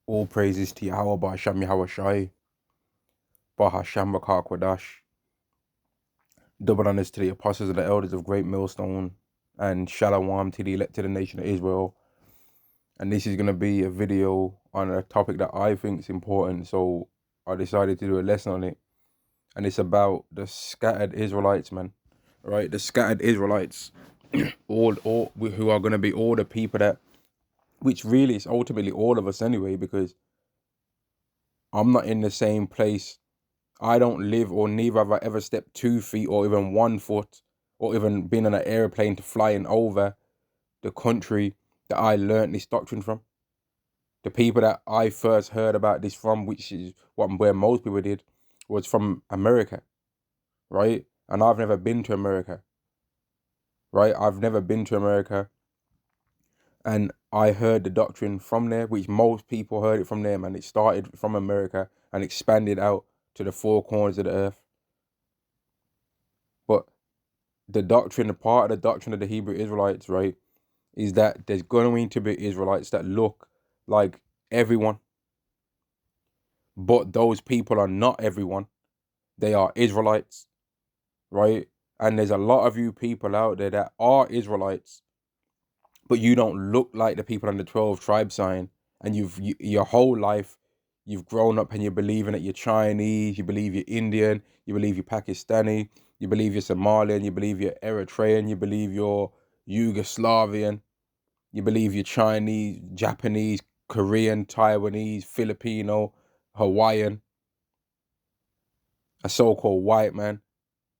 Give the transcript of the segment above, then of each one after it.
All praises to Yahweh, Ba'asham Yahweh Shai, Bahasham Rakar Kwadash. Double honors to the apostles and the elders of Great Millstone, and Shalom to the elected nation of Israel. And this is going to be a video on a topic that I think is important, so I decided to do a lesson on it. And it's about the scattered Israelites, man. Right? The scattered Israelites, all who are going to be all the people that, which really is ultimately all of us anyway, because I'm not in the same place. I don't live, or neither have I ever stepped 2 feet or even 1 foot or even been on an airplane to flying over the country that I learned this doctrine from. The people that I first heard about this from, which is where most people did, was from America, right? And I've never been to America, right? I've never been to America. And I heard the doctrine from there, which most people heard it from them, and it started from America and expanded out to the four corners of the earth. But the doctrine, the part of the doctrine of the Hebrew Israelites, right, is that there's going to be Israelites that look like everyone, but those people are not everyone. They are Israelites, right? And there's a lot of you people out there that are Israelites, but you don't look like the people on the 12 tribe sign, and your whole life you've grown up and you're believing that you're Chinese, you believe you're Indian, you believe you're Pakistani, you believe you're Somalian, you believe you're Eritrean, you believe you're Yugoslavian, you believe you're Chinese, Japanese, Korean, Taiwanese, Filipino, Hawaiian, a so-called white man.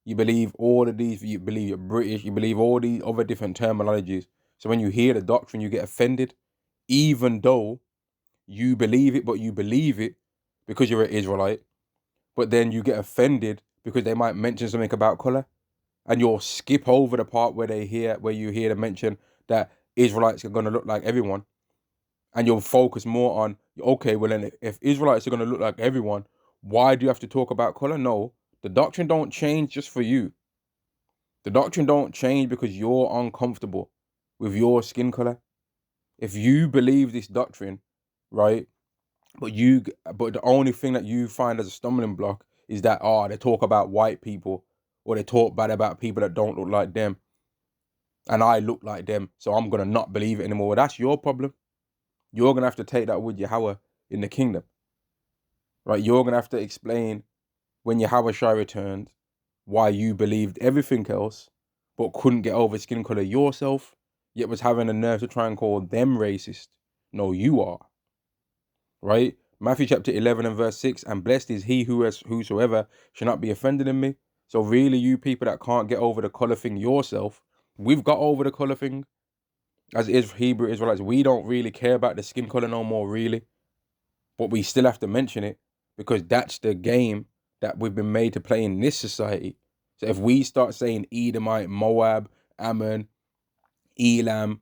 You believe all of these, you believe you're British, you believe all these other different terminologies. So when you hear the doctrine, you get offended, even though you believe it, but you believe it because you're an Israelite. But then you get offended because they might mention something about color, and you'll skip over the part where you hear them mention that Israelites are going to look like everyone, and you'll focus more on, okay, well then if Israelites are going to look like everyone, why do you have to talk about color? No, the doctrine don't change just for you. The doctrine don't change because you're uncomfortable with your skin color. If you believe this doctrine, right, but the only thing that you find as a stumbling block is that they talk about white people, or they talk bad about people that don't look like them, and I look like them, so I'm gonna not believe it anymore. Well, that's your problem. You're gonna have to take that with Yahweh in the kingdom, right? You're gonna have to explain when Yahweh Shai returns why you believed everything else, but couldn't get over skin color yourself, yet was having the nerve to try and call them racist. No, you are. Right? Matthew chapter 11 and verse 6, and blessed is he whosoever shall not be offended in me. So really, you people that can't get over the color thing yourself, we've got over the color thing. As Hebrew Israelites, we don't really care about the skin color no more, really. But we still have to mention it because that's the game that we've been made to play in this society. So if we start saying Edomite, Moab, Ammon, Elam,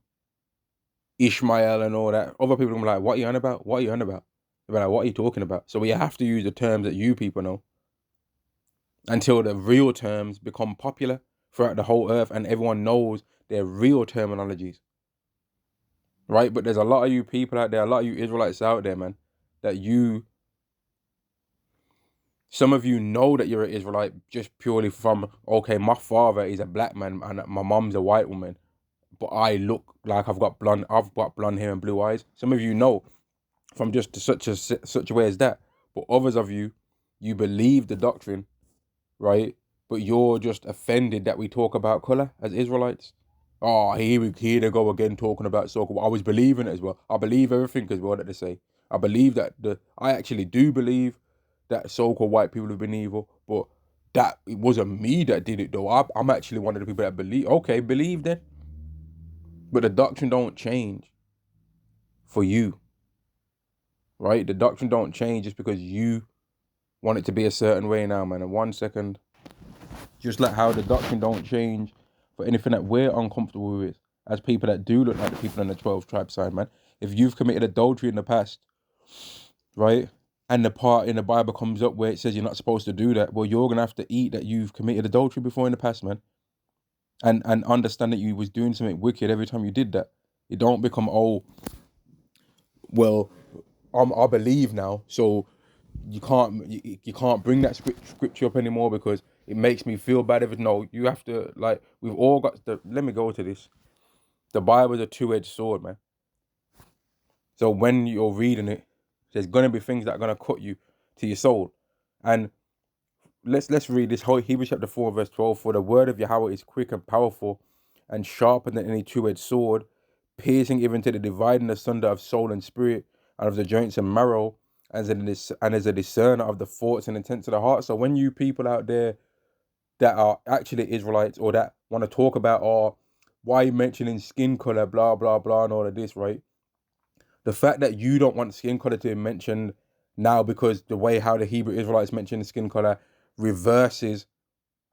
Ishmael and all that, other people will be like, what are you on about? What are you on about? They'll be like, what are you talking about? So we have to use the terms that you people know until the real terms become popular throughout the whole earth and everyone knows their real terminologies. Right? But there's a lot of you people out there, a lot of you Israelites out there, man, that some of you know that you're an Israelite just purely from, okay, my father is a black man and my mom's a white woman, but I look like I've got blonde hair and blue eyes. Some of you know from just such a way as that. But others of you, you believe the doctrine, right? But you're just offended that we talk about color as Israelites. Oh, here they go again talking about so-called. I was believing it as well. I believe everything as well that they say. I believe that I actually do believe that so-called white people have been evil, but that it wasn't me that did it though. I'm actually one of the people that believe. Okay, believe then. But the doctrine don't change for you, right? The doctrine don't change just because you want it to be a certain way now, man. And 1 second, just like how the doctrine don't change for anything that we're uncomfortable with as people that do look like the people in the 12 tribe side, man. If you've committed adultery in the past, right, and the part in the Bible comes up where it says you're not supposed to do that, well, you're gonna have to eat that you've committed adultery before in the past, man, and understand that you was doing something wicked every time you did that. It don't become, oh, well, I believe now. So you can't bring that scripture up anymore because it makes me feel bad. If it's no, you have to, like, we've all got the. Let me go to this. The Bible is a two-edged sword, man. So when you're reading it, there's gonna be things that are gonna cut you to your soul. And let's read this whole Hebrews chapter 4, verse 12. For the word of Yahweh is quick and powerful, and sharper than any two-edged sword, piercing even to the dividing asunder of soul and spirit, and of the joints and marrow, and as a discerner of the thoughts and intents of the heart. So when you people out there that are actually Israelites, or that want to talk about, or why are you mentioning skin color, blah blah blah, and all of this, right? The fact that you don't want skin color to be mentioned now, because the way how the Hebrew Israelites mention skin color reverses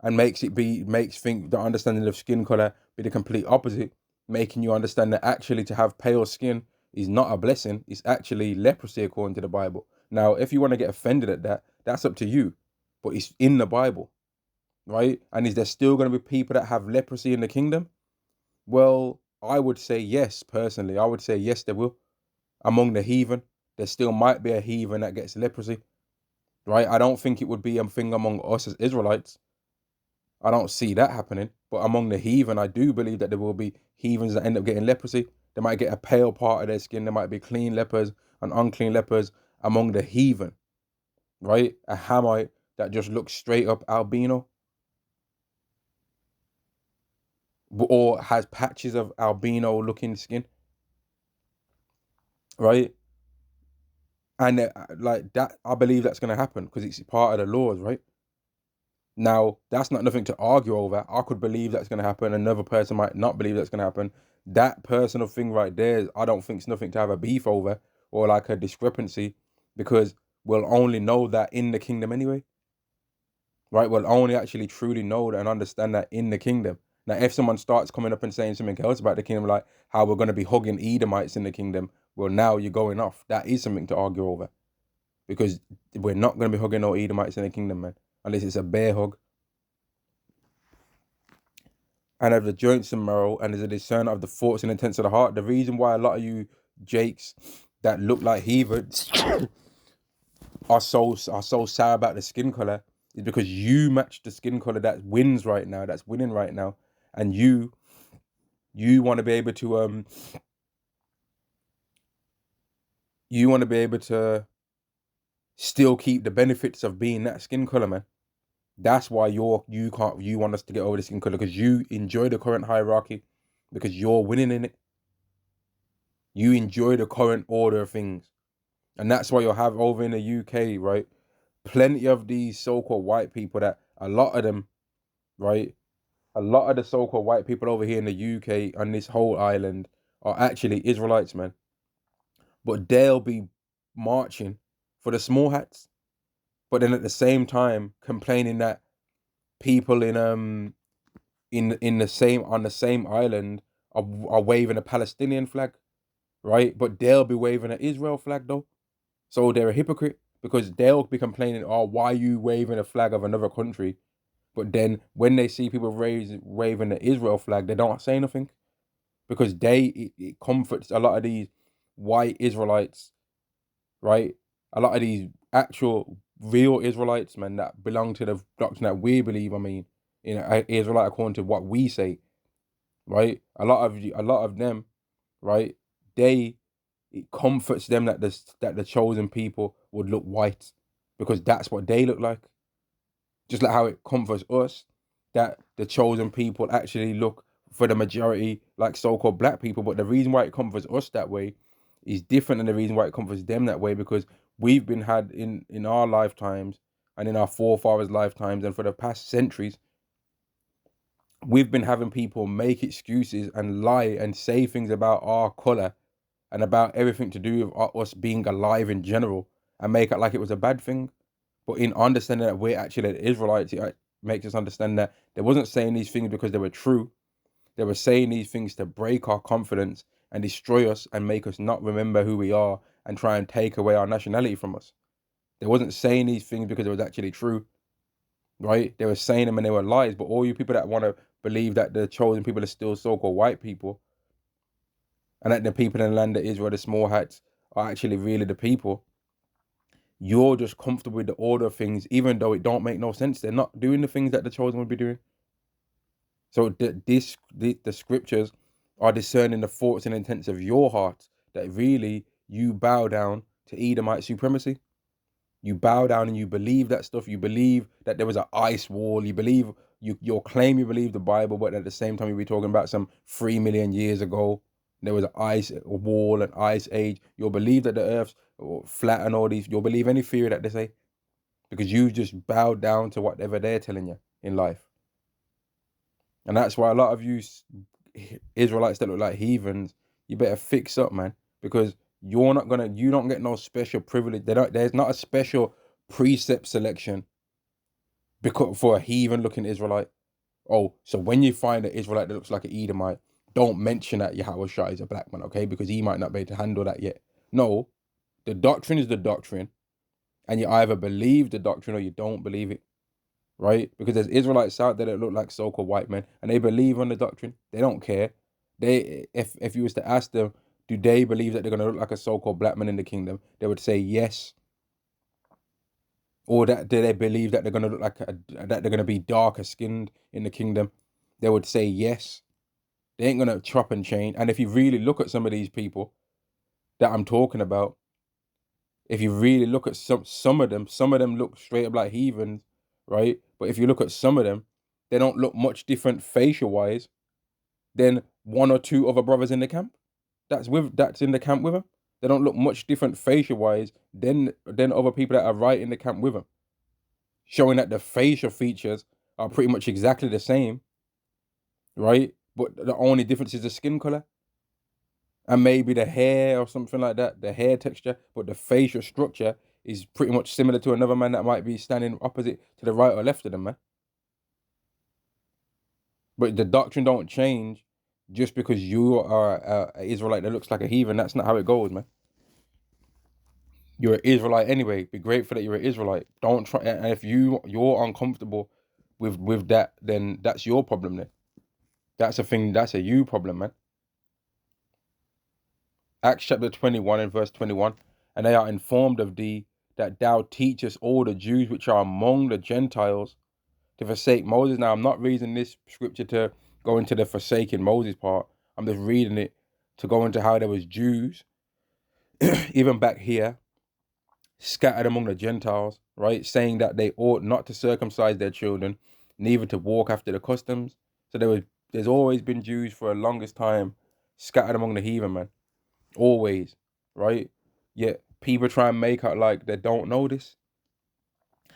and makes think the understanding of skin color be the complete opposite, making you understand that actually to have pale skin is not a blessing. It's actually leprosy according to the Bible. Now, if you want to get offended at that, that's up to you, but it's in the Bible, right? And is there still going to be people that have leprosy in the kingdom? Well, I would say yes. Personally, I would say yes, there will. Among the heathen, there still might be a heathen that gets leprosy, right? I don't think it would be a thing among us as Israelites. I don't see that happening. But among the heathen, I do believe that there will be heathens that end up getting leprosy. They might get a pale part of their skin. There might be clean lepers and unclean lepers among the heathen, right? A Hamite that just looks straight up albino, or has patches of albino looking skin, right? And like that, I believe that's going to happen because it's part of the laws, right? Now, that's not nothing to argue over. I could believe that's going to happen. Another person might not believe that's going to happen. That personal thing right there, I don't think it's nothing to have a beef over or like a discrepancy, because we'll only know that in the kingdom anyway, right? We'll only actually truly know and understand that in the kingdom. Now, if someone starts coming up and saying something else about the kingdom, like how we're going to be hugging Edomites in the kingdom, well, now you're going off. That is something to argue over, because we're not going to be hugging no Edomites in the kingdom, man, unless it's a bear hug. And of the joints and marrow, and is a discerner of the thoughts and intents of the heart. The reason why a lot of you Jakes that look like heathens are so sour about the skin color is because you match the skin color that wins right now, that's winning right now, and you want to be able to you want to be able to still keep the benefits of being that skin color, man. That's why you want us to get over the skin color, because you enjoy the current hierarchy, because you're winning in it. You enjoy the current order of things. And that's why you'll have over in the UK, right? Plenty of these so-called white people that a lot of them, right? A lot of the so-called white people over here in the UK on this whole island are actually Israelites, man. But they'll be marching for the small hats. But then at the same time complaining that people in the same on the same island are waving a Palestinian flag, right? But they'll be waving an Israel flag though. So they're a hypocrite, because they'll be complaining, oh, why are you waving a flag of another country? But then when they see people waving the Israel flag, they don't say nothing, because it comforts a lot of these white Israelites, right? A lot of these actual real Israelites, man, that belong to the doctrine that we believe. I mean, Israelite according to what we say, right? A lot of them, right? They It comforts them that the chosen people would look white, because that's what they look like. Just like how it comforts us that the chosen people actually look, for the majority, like so-called black people. But the reason why it comforts us that way is different than the reason why it comforts them that way, because we've been had in our lifetimes and in our forefathers' lifetimes and for the past centuries, we've been having people make excuses and lie and say things about our color and about everything to do with us being alive in general, and make it like it was a bad thing. But in understanding that we're actually Israelites, it makes us understand that they wasn't saying these things because they were true. They were saying these things to break our confidence and destroy us and make us not remember who we are and try and take away our nationality from us. They wasn't saying these things because it was actually true, right? They were saying them and they were lies. But all you people that want to believe that the chosen people are still so-called white people, and that the people in the land of Israel, the small hats, are actually really the people. You're just comfortable with the order of things, even though it don't make no sense. They're not doing the things that the chosen would be doing. So the scriptures are discerning the thoughts and intents of your heart, that really you bow down to Edomite supremacy. You bow down and you believe that stuff. You believe that there was an ice wall. You believe you'll claim you believe the Bible, but at the same time you'll be talking about some 3 million years ago there was an ice wall, an ice age. You'll believe that the earth's flat and all these. You'll believe any theory that they say, because you just bow down to whatever they're telling you in life. And that's why a lot of you Israelites that look like heathens, you better fix up, man, because you don't get no special privilege. There's not a special precept selection because for a heathen looking Israelite. Oh, so when you find an Israelite that looks like an Edomite, don't mention that Yahweh Shah is a black man, okay? Because he might not be able to handle that yet. No, the doctrine is the doctrine, and you either believe the doctrine or you don't believe it, right? Because there's Israelites out there that look like so-called white men, and they believe on the doctrine. They don't care. If you was to ask them, do they believe that they're going to look like a so-called black man in the kingdom? They would say yes. Or that do they believe that they're going to look like that they're going to be darker skinned in the kingdom? They would say yes. They ain't going to chop and change. And if you really look at some of these people that I'm talking about, if you really look at some of them look straight up like heathens, right? But if you look at some of them, they don't look much different facial wise than one or two other brothers in the camp. That's in the camp with them. They don't look much different facial wise than other people that are right in the camp with them. Showing that the facial features are pretty much exactly the same, right? But the only difference is the skin color and maybe the hair or something like that, the hair texture. But the facial structure is pretty much similar to another man that might be standing opposite to the right or left of them, man. But the doctrine don't change just because you are an Israelite that looks like a heathen. That's not how it goes, man. You're an Israelite anyway. Be grateful that you're an Israelite. Don't try. And if you're uncomfortable with that, then that's your problem. Then that's a thing. That's a you problem, man. Acts chapter 21 and verse 21. And they are informed of thee that thou teachest all the Jews which are among the Gentiles to forsake Moses. Now, I'm not reading this scripture to go into the forsaking Moses part. I'm just reading it to go into how there was Jews, even back here, scattered among the Gentiles, right? Saying that they ought not to circumcise their children, neither to walk after the customs. So there's always been Jews for the longest time scattered among the heathen, man. Always, right? Yet people try and make out like they don't know this.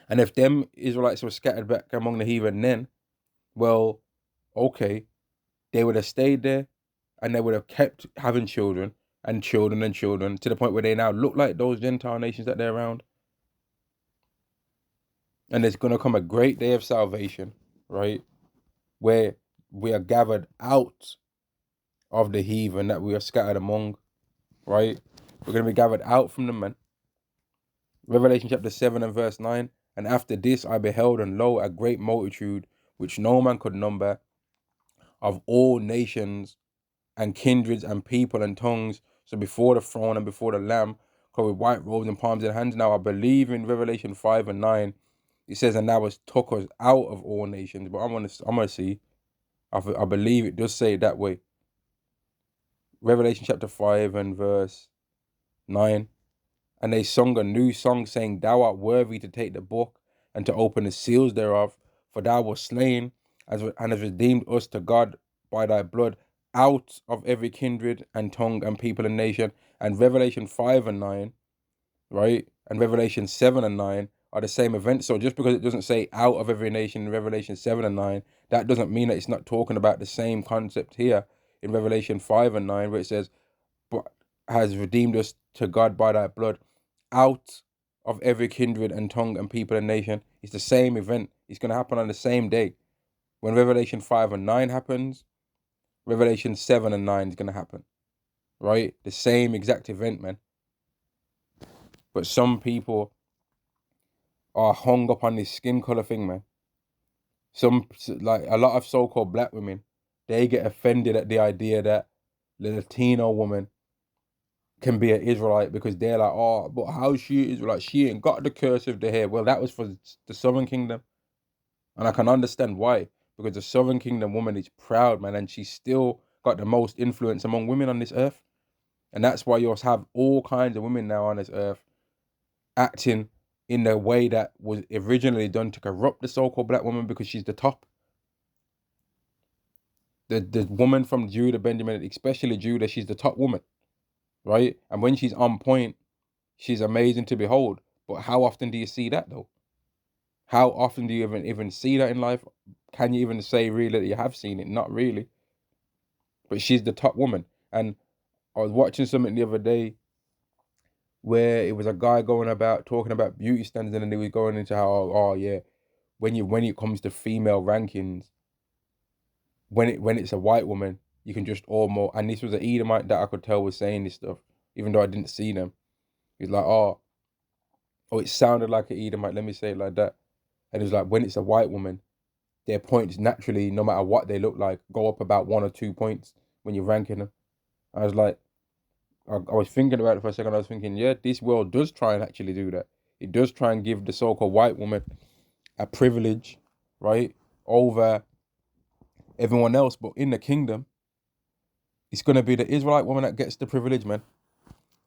And if them Israelites were scattered back among the heathen then, well, okay, they would have stayed there and they would have kept having children and children and children to the point where they now look like those Gentile nations that they're around. And there's going to come a great day of salvation, right? Where we are gathered out of the heathen that we are scattered among, right? We're going to be gathered out from them, man. Revelation chapter 7 and verse 9. And after this I beheld, and lo, a great multitude, which no man could number, of all nations and kindreds and people and tongues. So before the throne and before the Lamb, clothed with white robes and palms in hands. Now I believe in Revelation 5 and 9. It says, and thou was took us out of all nations. But I'm gonna see. I believe it does say it that way. Revelation chapter 5 and verse 9. And they sung a new song, saying, thou art worthy to take the book and to open the seals thereof, for thou wast slain and hast redeemed us to God by thy blood out of every kindred and tongue and people and nation. And Revelation 5 and 9, right? And Revelation 7 and 9 are the same event. So just because it doesn't say out of every nation in Revelation 7 and 9, that doesn't mean that it's not talking about the same concept here in Revelation 5 and 9, where it says, but has redeemed us to God by thy blood out of every kindred and tongue and people and nation. It's the same event. It's going to happen on the same day. When Revelation 5 and 9 happens, Revelation 7 and 9 is going to happen. Right? The same exact event, man. But some people are hung up on this skin color thing, man. Like a lot of so-called black women, they get offended at the idea that the Latino woman can be an Israelite because they're like, oh, but how she is Israelite? She ain't got the curse of the hair. Well, that was for the Southern Kingdom. And I can understand why. Because the Southern Kingdom woman is proud, man, and she's still got the most influence among women on this earth. And that's why you'll have all kinds of women now on this earth acting in the way that was originally done to corrupt the so-called black woman because she's the top. The woman from Judah, Benjamin, especially Judah, she's the top woman, right? And when she's on point, she's amazing to behold. But how often do you see that though? How often do you even see that in life? Can you even say really that you have seen it? Not really. But she's the top woman. And I was watching something the other day where it was a guy going about talking about beauty standards, and then he was going into how, oh yeah, when it comes to female rankings, when it's a white woman, you can just almost, and this was an Edomite that I could tell was saying this stuff, even though I didn't see them. He's like, oh, it sounded like an Edomite, let me say it like that. And it was like, when it's a white woman, their points naturally, no matter what they look like, go up about 1 or 2 points when you're ranking them. I was like, I was thinking about it for a second. I was thinking, yeah, this world does try and actually do that. It does try and give the so-called white woman a privilege, right, over everyone else. But in the kingdom, it's gonna be the Israelite woman that gets the privilege, man.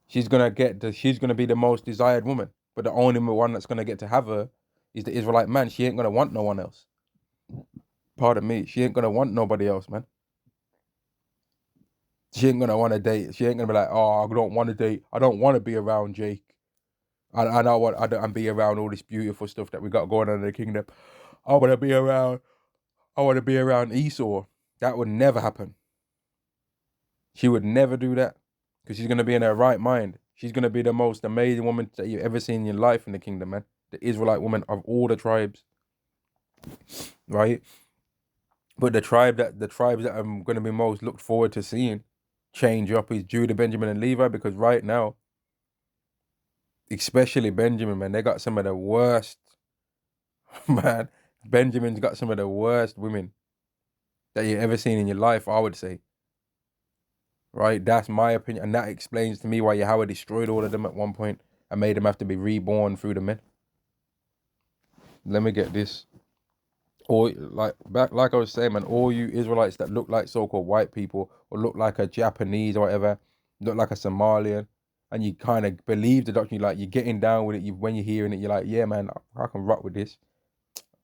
She's gonna be the most desired woman. But the only one that's gonna get to have her is the Israelite man. She ain't gonna want no one else. Pardon me. She ain't gonna want nobody else, man. She ain't gonna want to date. She ain't gonna be like, oh, I don't want to date. I don't want to be around Jake. I know what I don't be around all this beautiful stuff that we got going on in the kingdom. I want to be around. I want to be around Esau. That would never happen. She would never do that because she's gonna be in her right mind. She's gonna be the most amazing woman that you've ever seen in your life in the kingdom, man. The Israelite woman of all the tribes, right? But the tribes that I'm gonna be most looked forward to seeing change up is Judah, Benjamin, and Levi, because right now, especially Benjamin, man, they got some of the worst, man. Benjamin's got some of the worst women that you've ever seen in your life, I would say. Right? That's my opinion. And that explains to me why Yahweh destroyed all of them at one point and made them have to be reborn through the men. Let me get this. Or like I was saying, man, all you Israelites that look like so-called white people or look like a Japanese or whatever, look like a Somalian, and you kind of believe the doctrine, you're getting down with it. When you're hearing it, you're like, yeah, man, I can rock with this.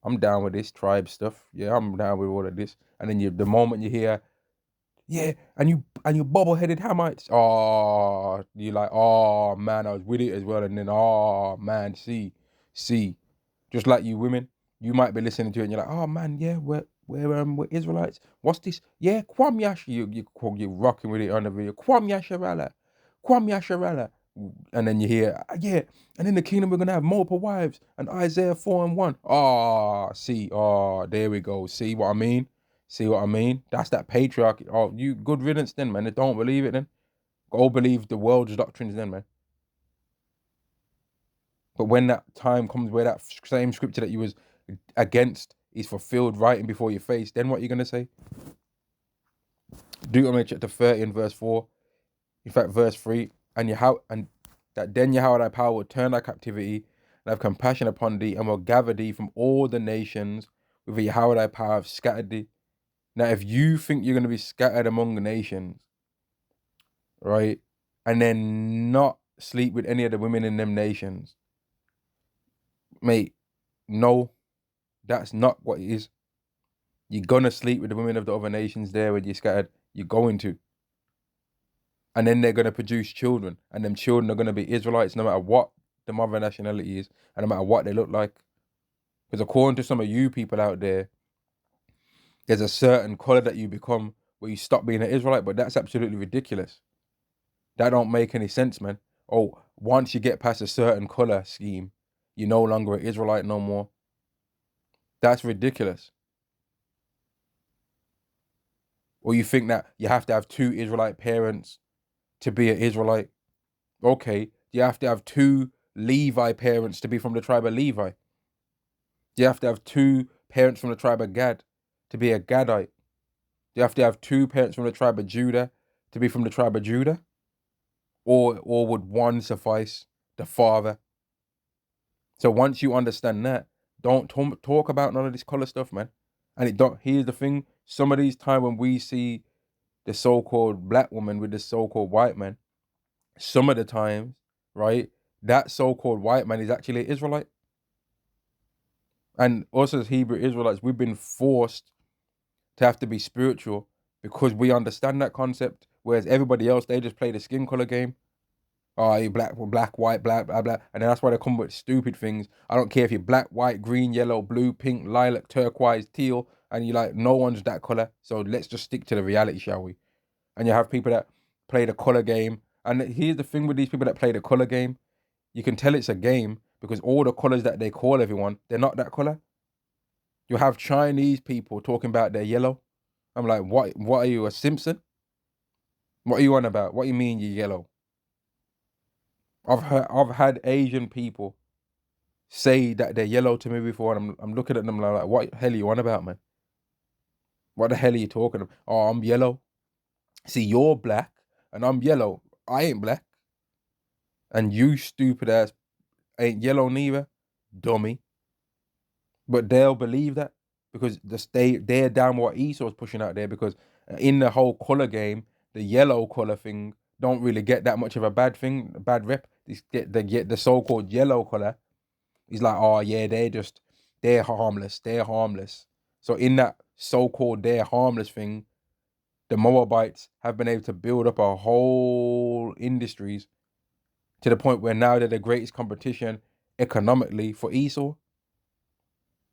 I'm down with this tribe stuff. Yeah, I'm down with all of this. And then the moment you hear, yeah, and you bobble-headed Hamites, oh, you're like, oh man, I was with it as well. And then, oh man, see, just like you women, you might be listening to it and you're like, oh man, yeah, we're Israelites. What's this? Yeah, Kwam Yasha, you're rocking with it on the video. Kwam Yasharala, Kwam Yasharala. And then you hear, yeah, and in the kingdom we're gonna have multiple wives. And Isaiah 4:1. Oh, see, oh, there we go. See what I mean? See what I mean? That's that patriarchy. Oh, you good riddance then, man. Don't believe it then. Go believe the world's doctrines then, man. But when that time comes where that same scripture that you was against is fulfilled right in before your face, then what are you going to say? Deuteronomy chapter 30 and verse 4. In fact, verse 3. And that then Yahweh thy power will turn thy captivity and have compassion upon thee and will gather thee from all the nations with Yahweh thy power have scattered thee. Now, if you think you're going to be scattered among the nations, right, and then not sleep with any of the women in them nations, mate, no, that's not what it is. You're gonna sleep with the women of the other nations there when you're scattered. You're going to. And then they're gonna produce children. And them children are gonna be Israelites no matter what the mother nationality is, and no matter what they look like. Because according to some of you people out there, there's a certain color that you become where you stop being an Israelite, but that's absolutely ridiculous. That don't make any sense, man. Oh, once you get past a certain color scheme, you're no longer an Israelite no more. That's ridiculous. Or you think that you have to have 2 Israelite parents to be an Israelite. Okay, you have to have 2 Levi parents to be from the tribe of Levi. You have to have 2 parents from the tribe of Gad to be a Gadite. You have to have 2 parents from the tribe of Judah to be from the tribe of Judah. or would one suffice? The Father. So once you understand that, don't talk about none of this color stuff, man. And it don't. Here's the thing: some of these time when we see the so-called black woman with the so-called white man, some of the times, right, that so-called white man is actually an Israelite. And us as Hebrew Israelites, we've been forced to have to be spiritual because we understand that concept. Whereas everybody else, they just play the skin color game. Oh, you black, white, black, blah, blah. And then that's why they come with stupid things. I don't care if you're black, white, green, yellow, blue, pink, lilac, turquoise, teal, and you like, no one's that color. So let's just stick to the reality, shall we? And you have people that play the color game. And here's the thing with these people that play the color game. You can tell it's a game because all the colors that they call everyone, they're not that color. You have Chinese people talking about their yellow. I'm like, what are you, a Simpson? What are you on about? What do you mean you're yellow? I've had Asian people say that they're yellow to me before, and I'm looking at them like, what the hell are you on about, man? What the hell are you talking about? Oh, I'm yellow. See, you're black and I'm yellow. I ain't black. And you stupid ass ain't yellow neither, dummy. But they'll believe that because they're down what Esau's pushing out there, because in the whole color game, the yellow color thing don't really get that much of a bad thing, a bad rep. Get the so-called yellow color. He's like, oh yeah, they're harmless. They're harmless. So in that so-called they're harmless thing, the Moabites have been able to build up a whole industries to the point where now they're the greatest competition economically for Esau.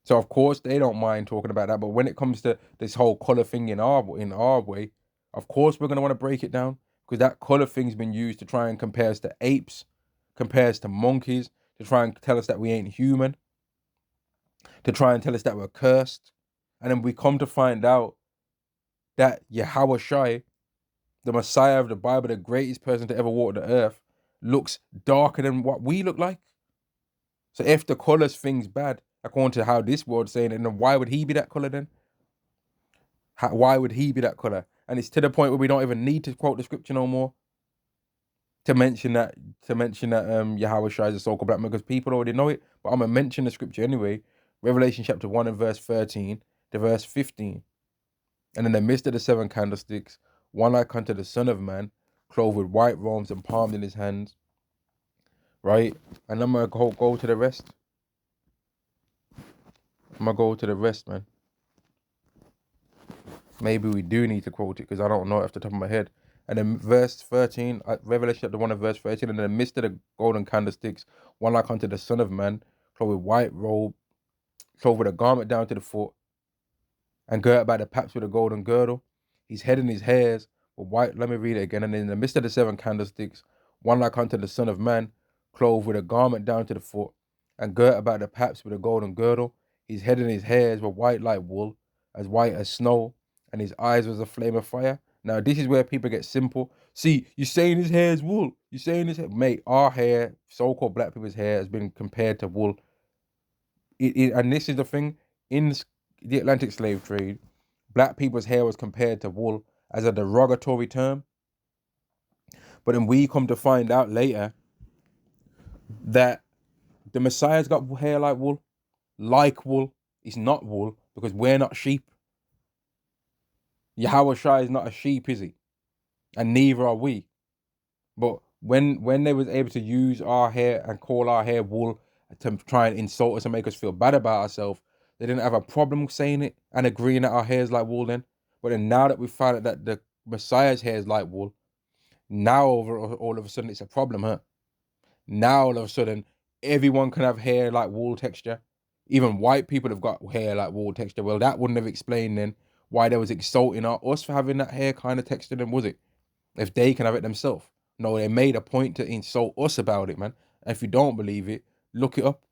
So of course they don't mind talking about that. But when it comes to this whole color thing in our way, of course we're gonna want to break it down, because that color thing's been used to try and compare us to apes, compare us to monkeys, to try and tell us that we ain't human, to try and tell us that we're cursed. And then we come to find out that Yahweh Shai, the Messiah of the Bible, the greatest person to ever walk the earth, looks darker than what we look like. So if the colors thing's bad, according to how this world's saying it, then why would he be that color then? Why would he be that color? And it's to the point where we don't even need to quote the scripture no more to mention that Yahweh Shai is a so-called black man, because people already know it. But I'm gonna mention the scripture anyway. Revelation chapter 1 and verse 13 to verse 15. And in the midst of the seven candlesticks, one like unto the Son of Man, clothed with white robes and palmed in his hands. Right? And I'm gonna go to the rest. I'm gonna go to the rest, man. Maybe we do need to quote it because I don't know it off the top of my head. And then verse 13, Revelation chapter 1 and verse 13, and in the midst of the golden candlesticks, one like unto the Son of Man, clothed with white robe, clothed with a garment down to the foot, and girt about the paps with a golden girdle. His head and his hairs were white. Let me read it again. And in the midst of the seven candlesticks, one like unto the Son of Man, clothed with a garment down to the foot, and girt about the paps with a golden girdle. His head and his hairs were white like wool, as white as snow, and his eyes was a flame of fire. Now, this is where people get simple. See, you're saying his hair is wool. You're saying his hair. Mate, our hair, so-called black people's hair, has been compared to wool. And this is the thing. In the Atlantic slave trade, black people's hair was compared to wool as a derogatory term. But then we come to find out later that the Messiah's got hair like wool. Like wool. It's not wool because we're not sheep. Yahweh Shai is not a sheep, is he? And neither are we. But when they was able to use our hair and call our hair wool to try and insult us and make us feel bad about ourselves, they didn't have a problem saying it and agreeing that our hair is like wool then. But then now that we found out that the Messiah's hair is like wool, now all of a sudden it's a problem, huh? Now all of a sudden everyone can have hair like wool texture. Even white people have got hair like wool texture. Well, that wouldn't have explained then why they was insulting us for having that hair kind of texture then, was it? If they can have it themselves. No, they made a point to insult us about it, man. And if you don't believe it, look it up.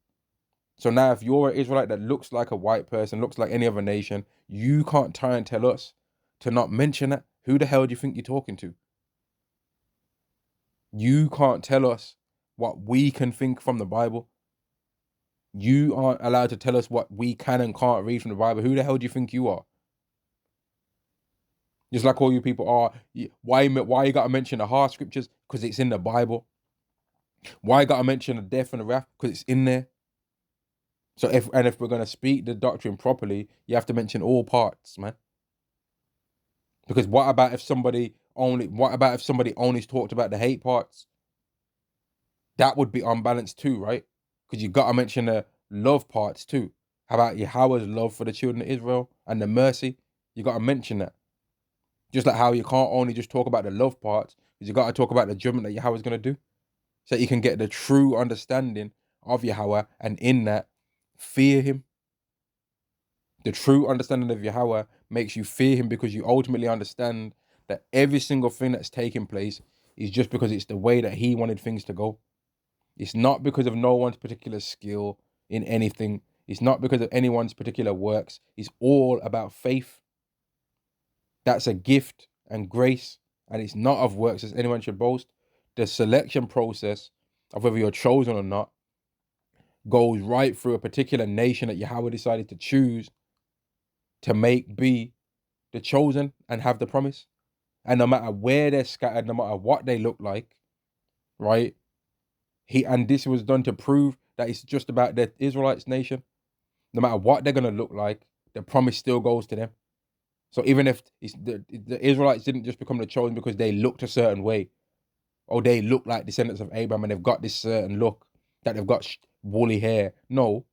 So now if you're an Israelite that looks like a white person, looks like any other nation, you can't try and tell us to not mention that. Who the hell do you think you're talking to? You can't tell us what we can think from the Bible. You aren't allowed to tell us what we can and can't read from the Bible. Who the hell do you think you are? Just like all you people are, why you gotta mention the hard scriptures? Because it's in the Bible. Why you gotta mention the death and the wrath? Because it's in there. So if we're gonna speak the doctrine properly, you have to mention all parts, man. Because what about if somebody only talked about the hate parts? That would be unbalanced too, right? Because you gotta mention the love parts too. How about Yahweh's love for the children of Israel and the mercy? You gotta mention that. Just like how you can't only just talk about the love parts, because you gotta talk about the judgment that Yahweh's gonna do. So that you can get the true understanding of Yahweh, and in that, fear him. The true understanding of Yahweh makes you fear him because you ultimately understand that every single thing that's taking place is just because it's the way that he wanted things to go. It's not because of no one's particular skill in anything. It's not because of anyone's particular works. It's all about faith. That's a gift and grace, and it's not of works as anyone should boast. The selection process of whether you're chosen or not goes right through a particular nation that Yahweh decided to choose to make be the chosen and have the promise. And no matter where they're scattered, no matter what they look like, right? And this was done to prove that it's just about the Israelites nation. No matter what they're gonna look like, the promise still goes to them. So even if the Israelites didn't just become the chosen because they looked a certain way, or they look like descendants of Abraham and they've got this certain look, that they've got woolly hair. No,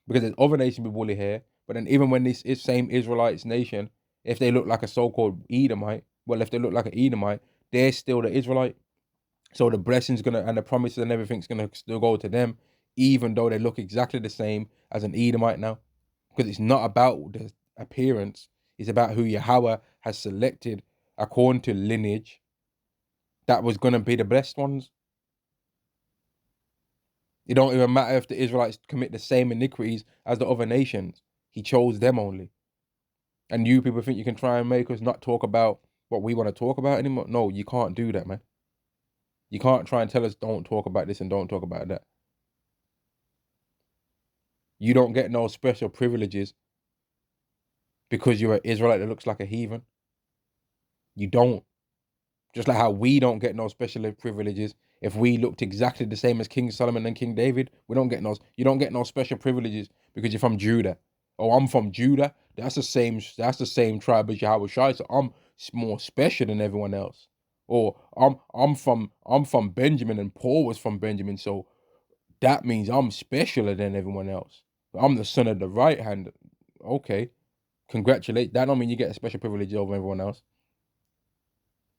because there's other nations with woolly hair. But then even when this is same Israelites nation, if they look like a so-called Edomite, well, if they look like an Edomite, they're still the Israelite. So the blessings gonna and the promises and everything's gonna still go to them, even though they look exactly the same as an Edomite now. Because it's not about the appearance, it's about who Yahweh has selected according to lineage that was gonna be the blessed ones. It don't even matter if the Israelites commit the same iniquities as the other nations. He chose them only. And you people think you can try and make us not talk about what we want to talk about anymore? No, you can't do that, man. You can't try and tell us don't talk about this and don't talk about that. You don't get no special privileges because you're an Israelite that looks like a heathen. You don't. Just like how we don't get no special privileges if we looked exactly the same as King Solomon and King David. You don't get no special privileges because you're from Judah. Oh, I'm from Judah. That's the same tribe as Yahweh Shai, so I'm more special than everyone else. Or I'm from Benjamin and Paul was from Benjamin, so that means I'm specialer than everyone else. I'm the son of the right hand. Okay. Congratulate. That don't mean you get a special privilege over everyone else.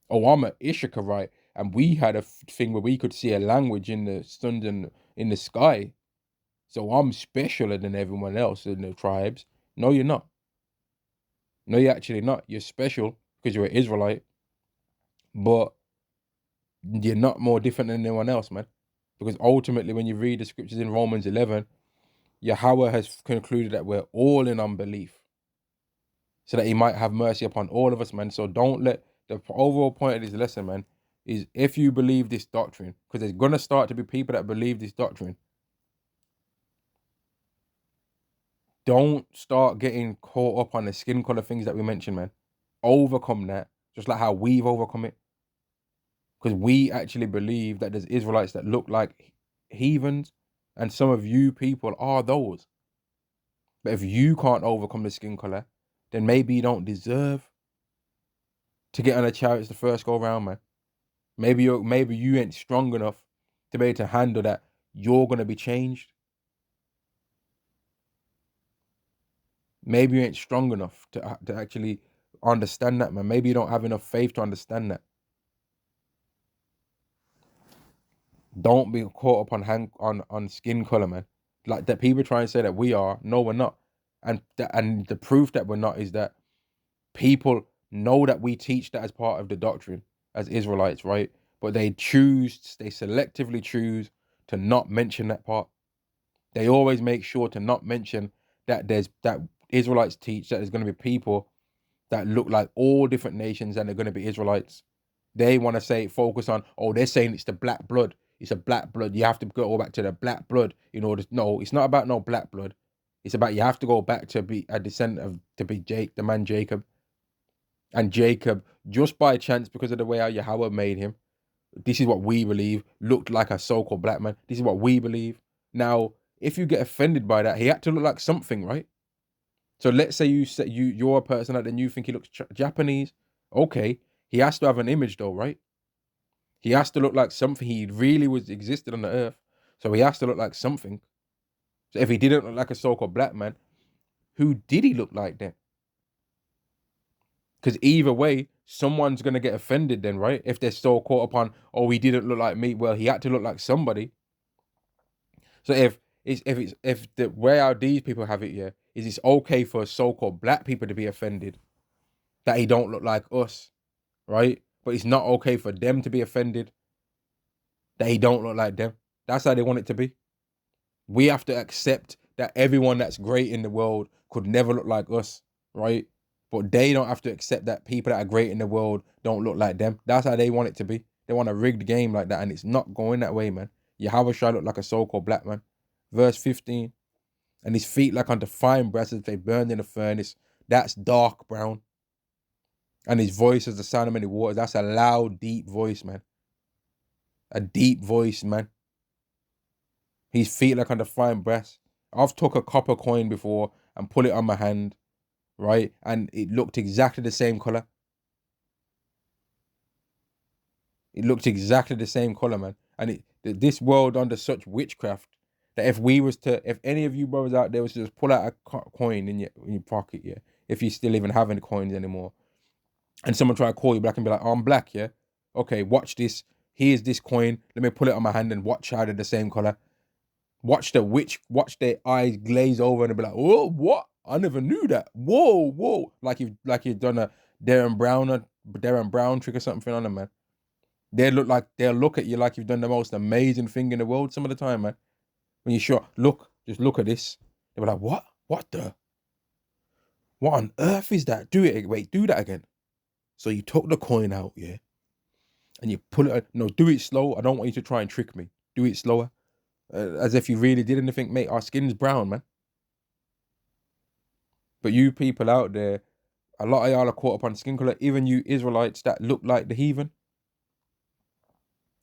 Oh, I'm an Issacharite, and we had a thing where we could see a language in the sun and in the sky. So I'm specialer than everyone else in the tribes. No, you're not. No, you're actually not. You're special because you're an Israelite, but you're not more different than anyone else, man. Because ultimately, when you read the scriptures in Romans 11, Yahweh has concluded that we're all in unbelief, so that he might have mercy upon all of us, man. So don't let the overall point of this lesson, man, is if you believe this doctrine, because there's gonna start to be people that believe this doctrine, don't start getting caught up on the skin color things that we mentioned, man. Overcome that, just like how we've overcome it. Because we actually believe that there's Israelites that look like heathens, and some of you people are those. But if you can't overcome the skin color, then maybe you don't deserve to get on the chariots the first go round, man. Maybe you ain't strong enough to be able to handle that. You're gonna be changed. Maybe you ain't strong enough to actually understand that, man. Maybe you don't have enough faith to understand that. Don't be caught up on skin color, man. Like that, people try and say that we are. No, we're not. And the proof that we're not is that people know that we teach that as part of the doctrine as Israelites, right? But they selectively choose to not mention that part. They always make sure to not mention that Israelites teach that there's going to be people that look like all different nations and they're going to be Israelites. They want to focus on, oh, they're saying it's the black blood. It's a black blood. You have to go back to the black blood in order. No, it's not about no black blood. It's about you have to go back to be a descendant of the man Jacob. And Jacob, just by chance, because of the way how Yahweh made him, this is what we believe, looked like a so-called black man. This is what we believe. Now, if you get offended by that, he had to look like something, right? So let's say you're a person that then you think he looks Japanese. Okay, he has to have an image though, right? He has to look like something. He really was existed on the earth, so he has to look like something. So if he didn't look like a so-called black man, who did he look like then? Because either way, someone's gonna get offended then, right? If they're so caught upon, oh, he didn't look like me. Well, he had to look like somebody. So if the way how these people have it, yeah, is it's okay for so-called black people to be offended that he don't look like us, right? But it's not okay for them to be offended that he don't look like them. That's how they want it to be. We have to accept that everyone that's great in the world could never look like us, right? But they don't have to accept that people that are great in the world don't look like them. That's how they want it to be. They want a rigged game like that, and it's not going that way, man. Yahweh shall look like a so-called black man. Verse 15, and his feet like unto fine brass as they burned in a furnace. That's dark brown. And his voice is the sound of many waters. That's a loud, deep voice, man. A deep voice, man. His feet like unto fine brass. I've took a copper coin before and put it on my hand, right? And it looked exactly the same color. It looked exactly the same color, man. And this world under such witchcraft that if any of you brothers out there was to just pull out a coin in your pocket, yeah, if you still even have any coins anymore, and someone try to call you black and be like, oh, I'm black, yeah? Okay, watch this. Here's this coin. Let me pull it on my hand and watch how they're the same color. Watch their eyes glaze over and be like, oh, what? I never knew that. Whoa. Like you've done a Darren Brown trick or something on them, man. They'll look at you like you've done the most amazing thing in the world some of the time, man. When you're sure, just look at this. They'll be like, what? What on earth is that? Do that again. So you took the coin out, yeah, and you pull it. No, do it slow. I don't want you to try and trick me. Do it slower, as if you really did anything, mate. Our skin's brown, man. But you people out there, a lot of y'all are caught up on skin color. Even you Israelites that look like the heathen,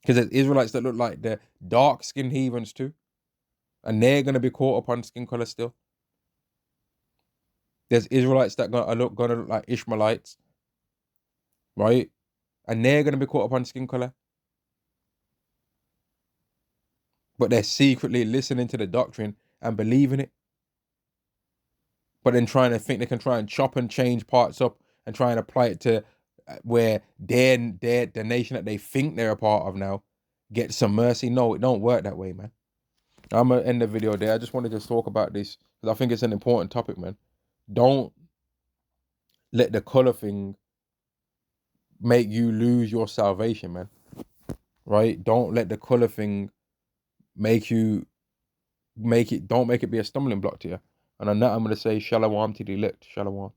because there's Israelites that look like the dark skinned heathens too, and they're gonna be caught up on skin color still. There's Israelites that gonna look like Ishmaelites, right? And they're gonna be caught up on skin color. But they're secretly listening to the doctrine and believing it. But then trying to think they can try and chop and change parts up and try and apply it to where the nation that they think they're a part of now gets some mercy. No, it don't work that way, man. I'm gonna end the video there. I just wanted to talk about this because I think it's an important topic, man. Don't let the color thing make you lose your salvation, man. Right? Don't let the color thing don't make it be a stumbling block to you. And on that, I'm gonna say shalom to the elect. Shalom.